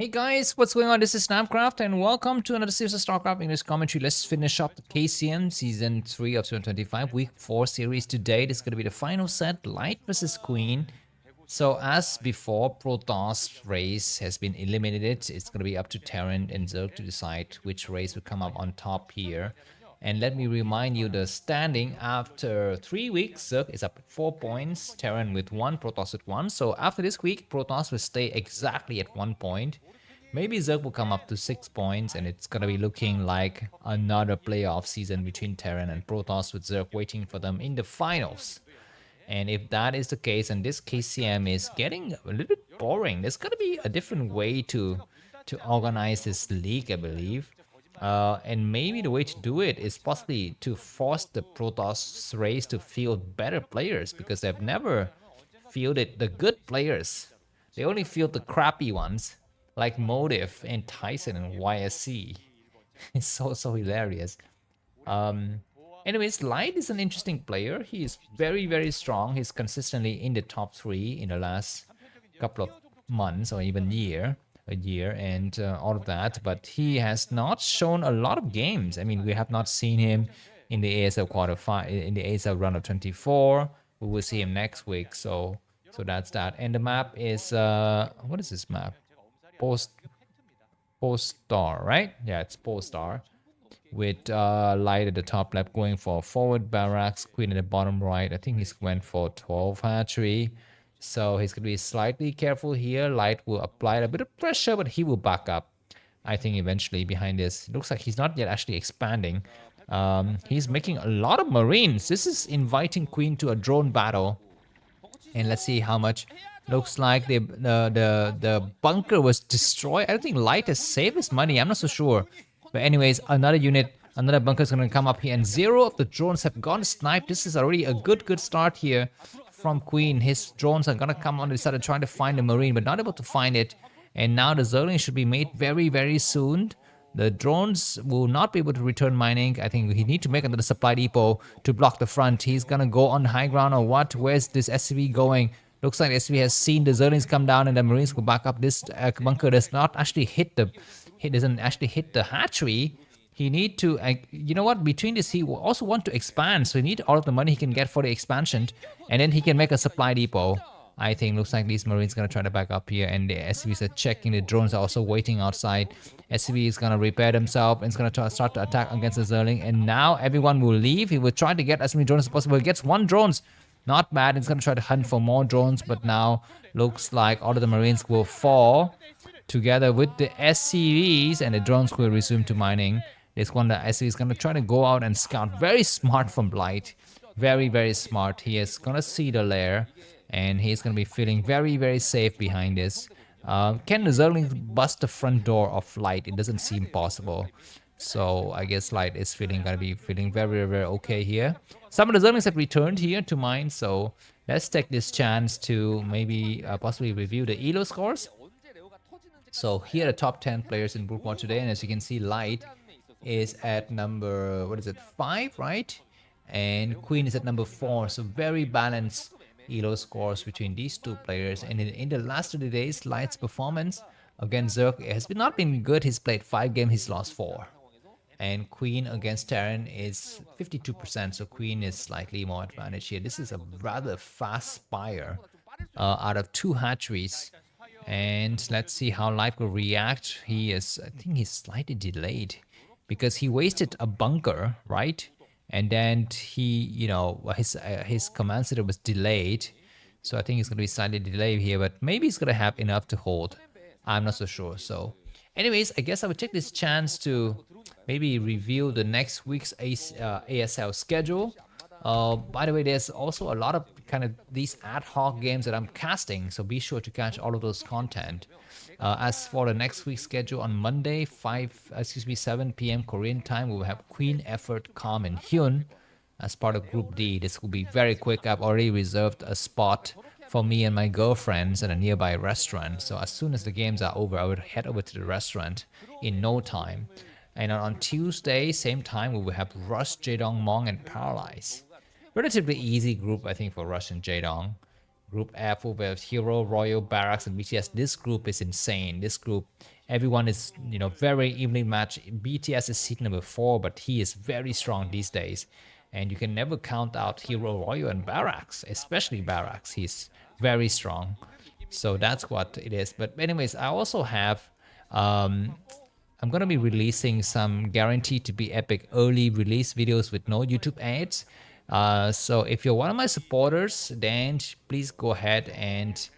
Hey guys, what's going on? This is Namkraft and welcome to another series of Starcraft English commentary. Let's finish up the KCM Season 3 of 2025 Week 4 series today. This is going to be the final set, Light versus Queen. So as before, Protoss race has been eliminated. It's going to be up to Terran and Zerg to decide which race will come up on top here. And let me remind you the standing after 3 weeks, Zerg is up at 4 points, Terran with 1, Protoss with 1. So after this week, Protoss will stay exactly at 1 point. Maybe Zerg will come up to 6 points and it's gonna be looking like another playoff season between Terran and Protoss with Zerg waiting for them in the finals. And if that is the case and this KCM is getting a little bit boring, there's gonna be a different way to organize this league, I believe. And maybe the way to do it is possibly to force the Protoss race to field better players because they've never fielded the good players. They only field the crappy ones like Motive and Tyson and YSC. It's so hilarious. Anyways, Light is an interesting player. He is very strong. He's consistently in the top 3 in the last couple of months or even a year and all of that. But he has not shown a lot of games. I mean, we have not seen him in the ASL in the ASL round of 24. We will see him next week. So that's that. And the map is what is this map? Polestar, right? Yeah, it's Polestar with Light at the top left going for forward barracks, Queen at the bottom right. I think he's went for 12 hatchery. So he's going to be slightly careful here. Light will apply a bit of pressure, but he will back up. I think eventually behind this. It looks like he's not yet actually expanding. He's making a lot of Marines. This is inviting Queen to a drone battle. And let's see how much. Looks like the bunker was destroyed. I don't think Light has saved his money. I'm not so sure. But anyways, another unit, another bunker is going to come up here. And 0 of the drones have gone sniped. This is already a good start here from Queen. His drones are going to come on the side trying to find the Marine, but not able to find it. And now the Zerling should be made very soon. The drones will not be able to return mining. I think he need to make another supply depot to block the front. He's gonna go on high ground or what? Where's this SCV going? Looks like SCV has seen the Zerlings come down and the Marines go back up. This bunker does not actually doesn't actually hit the hatchery. He need to, you know what? Between this, he will also want to expand. So he need all of the money he can get for the expansion, and then he can make a supply depot. I think looks like these Marines gonna try to back up here, and the SCVs are checking. The drones are also waiting outside. SCV is gonna repair themselves and it's gonna start to attack against the Zerling. And now everyone will leave. He will try to get as many drones as possible. He gets 1 drones. Not bad. It's gonna try to hunt for more drones, but now looks like all of the Marines will fall together with the SCVs, and the drones will resume to mining. This one, the SCV is gonna try to go out and scout. Very smart from Blight. Very smart. He is gonna see the lair, and he's gonna be feeling very safe behind this. Can the Zerling bust the front door of Light? It doesn't seem possible. So I guess Light is gonna be feeling very okay here. Some of the Zerlings have returned here to mine, so let's take this chance to maybe possibly review the ELO scores. So here are the top 10 players in Broodwar today, and as you can see, Light is at number, what is it, 5, right? And Queen is at number 4, so very balanced ELO scores between these two players. And in the last 30 days, Light's performance against Zerg has not been good. He's played 5 games, he's lost 4. And Queen against Terran is 52%, so Queen is slightly more advantage here. This is a rather fast spire out of 2 hatcheries. And let's see how Light will react. I think he's slightly delayed because he wasted a bunker, right? And then his command center was delayed. So I think he's going to be slightly delayed here, but maybe he's going to have enough to hold. I'm not so sure. So anyways, I guess I would take this chance to maybe review the next week's ASL schedule. By the way, there's also a lot of kind of these ad hoc games that I'm casting, so be sure to catch all of those content. As for the next week's schedule, on Monday, 7 p.m. Korean time, we will have Queen, Effort, Calm, and Hyun as part of Group D. This will be very quick. I've already reserved a spot for me and my girlfriends at a nearby restaurant. So as soon as the games are over, I would head over to the restaurant in no time. And on Tuesday, same time, we will have Rush, Jaedong, Mong, and Paralyze. Relatively easy group, I think, for Rush and Jaedong. Group F with Hero, Royal, Barracks, and BTS. This group is insane. This group, everyone is, very evenly matched. BTS is seed number 4, but he is very strong these days. And you can never count out Hero, Royal, and Barracks, especially Barracks. He's very strong. So that's what it is. But anyways, I also have I'm gonna be releasing some guaranteed to be epic early release videos with no YouTube ads. So if you're one of my supporters, then please go ahead and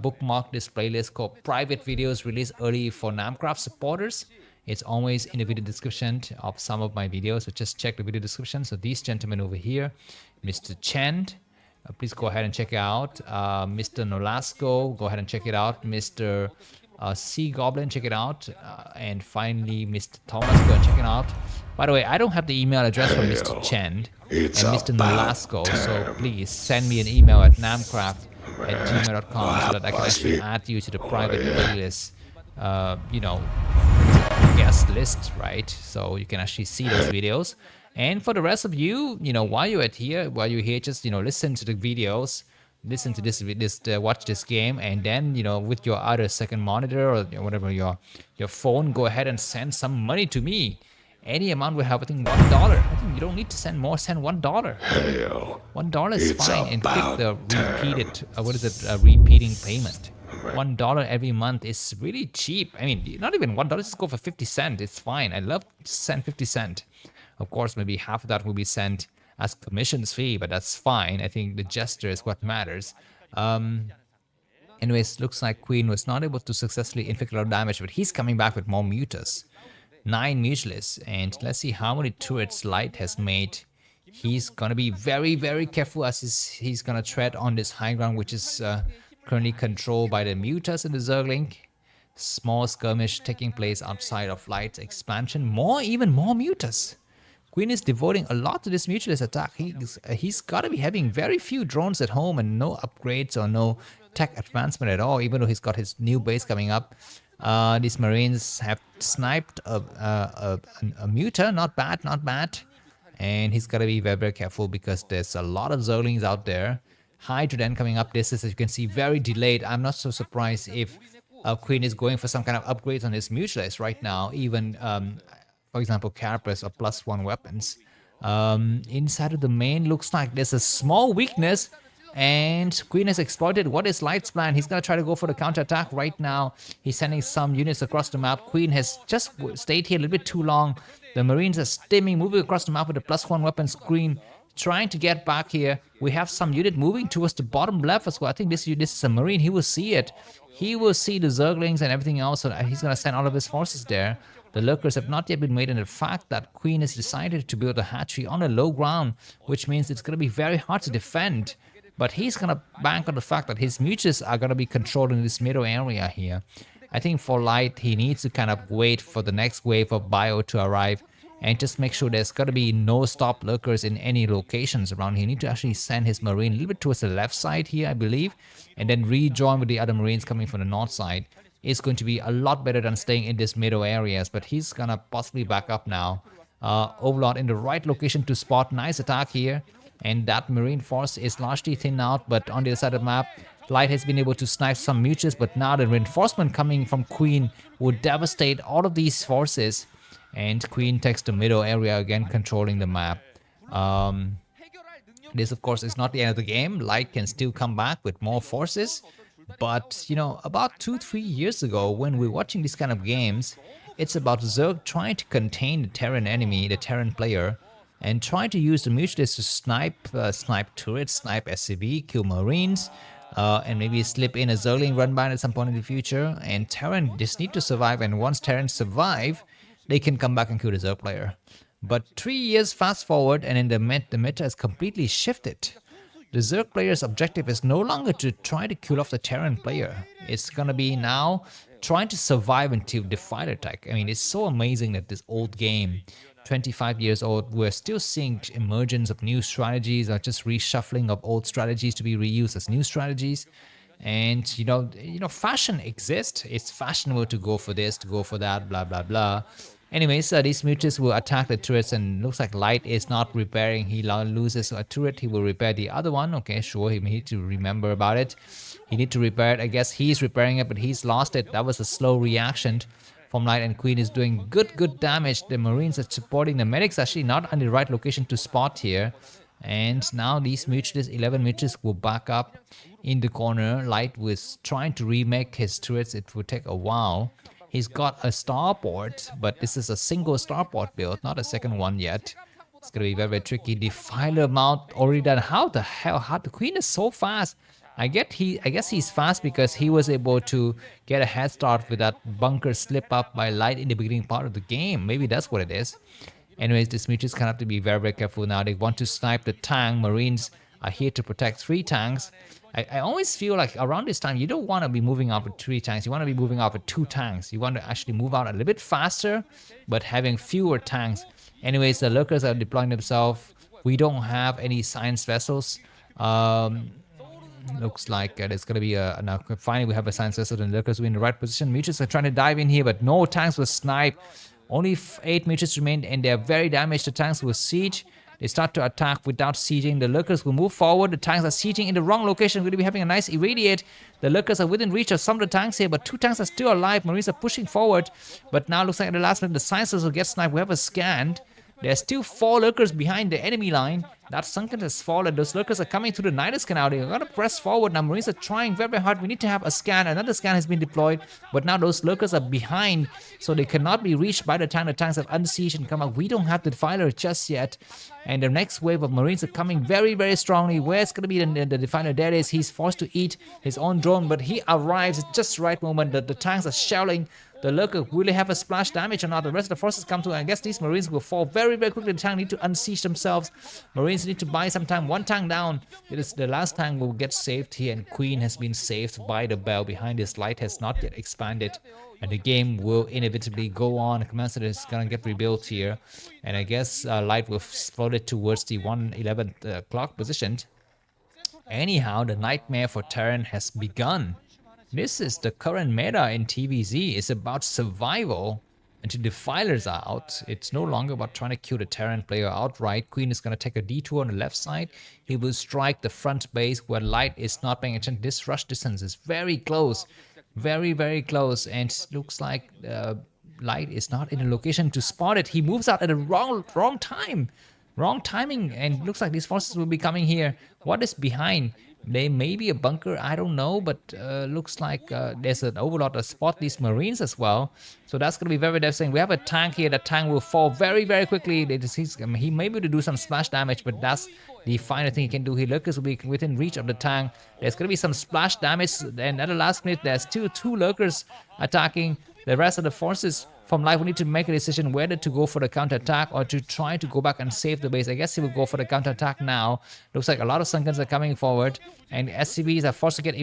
bookmark this playlist called Private Videos Released Early for Namkraft supporters. It's always in the video description of some of my videos, so just check the video description. So these gentlemen over here, Mr. Chen, please go ahead and check it out. Mr. Nolasco, go ahead and check it out. Mr. Sea Goblin, check it out. And finally, Mr. Thomas, go and check it out. By the way, I don't have the email address for Mr. Chen and Mr. Nolasco, so please send me an email at namkraft@gmail.com so that I can actually add you to the private playlist, guest list, right? So you can actually see those videos. And for the rest of you, while you're here, just listen to the videos, listen to this watch this game, and then with your other second monitor or whatever your phone, go ahead and send some money to me. Any amount will help. I think $1. I think you don't need to send more. Send $1. $1 is fine, and click the repeated repeating payment. $1 every month is really cheap. I mean, not even $1. Just go for 50 cents. It's fine. I love to send 50 cents. Of course, maybe half of that will be sent as commissions fee, but that's fine. I think the gesture is what matters. Anyways, looks like Queen was not able to successfully inflict a lot of damage, but he's coming back with more mutas. 9 mutualists, and let's see how many turrets Light has made. He's gonna be very, very careful as he's gonna tread on this high ground, which is currently controlled by the mutas in the Zerg. Small skirmish taking place outside of Light's expansion. Even more mutas. Queen is devoting a lot to this mutualist attack. He's gotta be having very few drones at home and no upgrades or no tech advancement at all, even though he's got his new base coming up. These Marines have sniped a muta. Not bad. And he's got to be very, very careful because there's a lot of Zerglings out there. Hydra then coming up. This is, as you can see, very delayed. I'm not so surprised if Queen is going for some kind of upgrades on his mutualist right now. Even, for example, Carapace or +1 weapons. Inside of the main, looks like there's a small weakness. And Queen has exploited. What is Light's plan? He's going to try to go for the counterattack right now. He's sending some units across the map. Queen has just stayed here a little bit too long. The Marines are stimming, moving across the map with a +1 weapon screen, trying to get back here. We have some unit moving towards the bottom left as well. I think this is a Marine. He will see it. He will see the Zerglings and everything else. So he's going to send all of his forces there. The lurkers have not yet been made, and the fact that Queen has decided to build a hatchery on a low ground, which means it's going to be very hard to defend. But he's going to bank on the fact that his mutuals are going to be controlled in this middle area here. I think for Light, he needs to kind of wait for the next wave of bio to arrive and just make sure there's got to be no stop lurkers in any locations around. He needs to actually send his Marine a little bit towards the left side here, I believe, and then rejoin with the other Marines coming from the north side. It's going to be a lot better than staying in this middle areas, but he's going to possibly back up now. Overlord in the right location to spot. Nice attack here. And that Marine force is largely thinned out, but on the other side of the map, Light has been able to snipe some mutuals, but now the reinforcement coming from Queen would devastate all of these forces. And Queen takes the middle area again, controlling the map. This, of course, is not the end of the game. Light can still come back with more forces. But, about 2-3 years ago, when we're watching these kind of games, it's about Zerg trying to contain the Terran enemy, the Terran player, and try to use the mutualists to snipe turrets, snipe SCV, kill Marines, and maybe slip in a Zergling run by at some point in the future. And Terran just need to survive, and once Terran survive, they can come back and kill the Zerg player. But 3 years fast forward, and in the meta has completely shifted. The Zerg player's objective is no longer to try to kill off the Terran player. It's gonna be now trying to survive until defy the attack. I mean, it's so amazing that this old game, 25 years old, we're still seeing emergence of new strategies or just reshuffling of old strategies to be reused as new strategies. And fashion exists. It's fashionable to go for this, to go for that, blah blah blah. Anyways, these mutas will attack the turrets, and looks like Light is not repairing. He loses a turret, he will repair the other one. Okay, sure, he need to remember about it. He need to repair it. I guess he's repairing it, but he's lost it. That was a slow reaction from Light, and Queen is doing good damage. The Marines are supporting. The medics actually not on the right location to spot here. And now these mutas, 11 mutas, will back up in the corner. Light was trying to remake his turrets. It would take a while. He's got a starport, but this is a single starport build, not a second one yet. It's gonna be very tricky. Defiler mount already done. How the hell? How the Queen is so fast? I guess he's fast because he was able to get a head start with that bunker slip up by Light in the beginning part of the game. Maybe that's what it is. Anyways, this mutas kind of have to be very careful now. They want to snipe the tank. Marines are here to protect 3 tanks. I always feel like around this time, you don't want to be moving out with 3 tanks. You want to be moving out with 2 tanks. You want to actually move out a little bit faster, but having fewer tanks. Anyways, the lurkers are deploying themselves. We don't have any science vessels. Looks like there's going to be now finally we have a science vessel, and the lurkers are in the right position. Mutas are trying to dive in here, but no tanks were sniped. Only 8 mutas remained, and they are very damaged. The tanks will siege. They start to attack without sieging. The lurkers will move forward. The tanks are sieging in the wrong location. We're going to be having a nice irradiate. The lurkers are within reach of some of the tanks here, but 2 tanks are still alive. Marines are pushing forward, but now looks like at the last minute the sciences will get sniped. We have a scanned. There's still 4 lurkers behind the enemy line. That sunken has fallen. Those lurkers are coming through the Nidus canal. They're going to press forward now. Marines are trying very hard. We need to have a scan. Another scan has been deployed, but now those lurkers are behind, so they cannot be reached by the tank. The tanks have unsieged and come up. We don't have the Defiler just yet. And the next wave of Marines are coming very strongly. Where's going to be the Defiler? There it is. He's forced to eat his own drone, but he arrives at just the right moment. The tanks are shelling. The lurker will have a splash damage or not. The rest of the forces come to, and I guess these Marines will fall very quickly. The tank need to unsiege themselves. Marines need to buy some time. 1 tank down. It is the last tank will get saved here, and Queen has been saved by the bell behind this. Light has not yet expanded, and the game will inevitably go on. The command center is gonna get rebuilt here, and I guess Light will float it towards the 111 clock position. Anyhow, the nightmare for Terran has begun. This is the current meta in TVZ. It's about survival until Defilers are out. It's no longer about trying to kill the Terran player outright. Queen is going to take a detour on the left side. He will strike the front base where Light is not paying attention. This rush distance is very close. Very close. And looks like Light is not in a location to spot it. He moves out at the wrong time. Wrong timing. And looks like these forces will be coming here. What is behind? There may be a bunker, I don't know, but looks like there's an overlord that spot these Marines as well. So that's going to be very devastating. We have a tank here. The tank will fall very quickly. He may be able to do some splash damage, but that's the final thing he can do. He lurkers will be within reach of the tank. There's going to be some splash damage, and at the last minute, there's still 2 lurkers attacking. The rest of the forces from Light will need to make a decision whether to go for the counterattack or to try to go back and save the base. I guess he will go for the counterattack now. Looks like a lot of Sunkens are coming forward, and SCVs are forced to get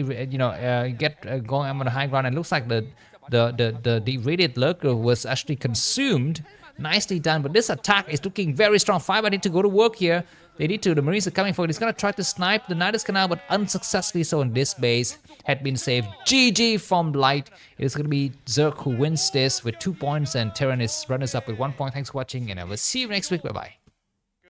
going on the high ground. And looks like the irradiated lurker was actually consumed. Nicely done, but this attack is looking very strong. 5 need to go to work here. The Marines are coming forward. He's gonna try to snipe the Nidus Canal, but unsuccessfully so, in this base had been saved. GG from Light. It is gonna be Zerg who wins this with 2 points, and Terran is runners up with 1 point. Thanks for watching, and I will see you next week. Bye bye.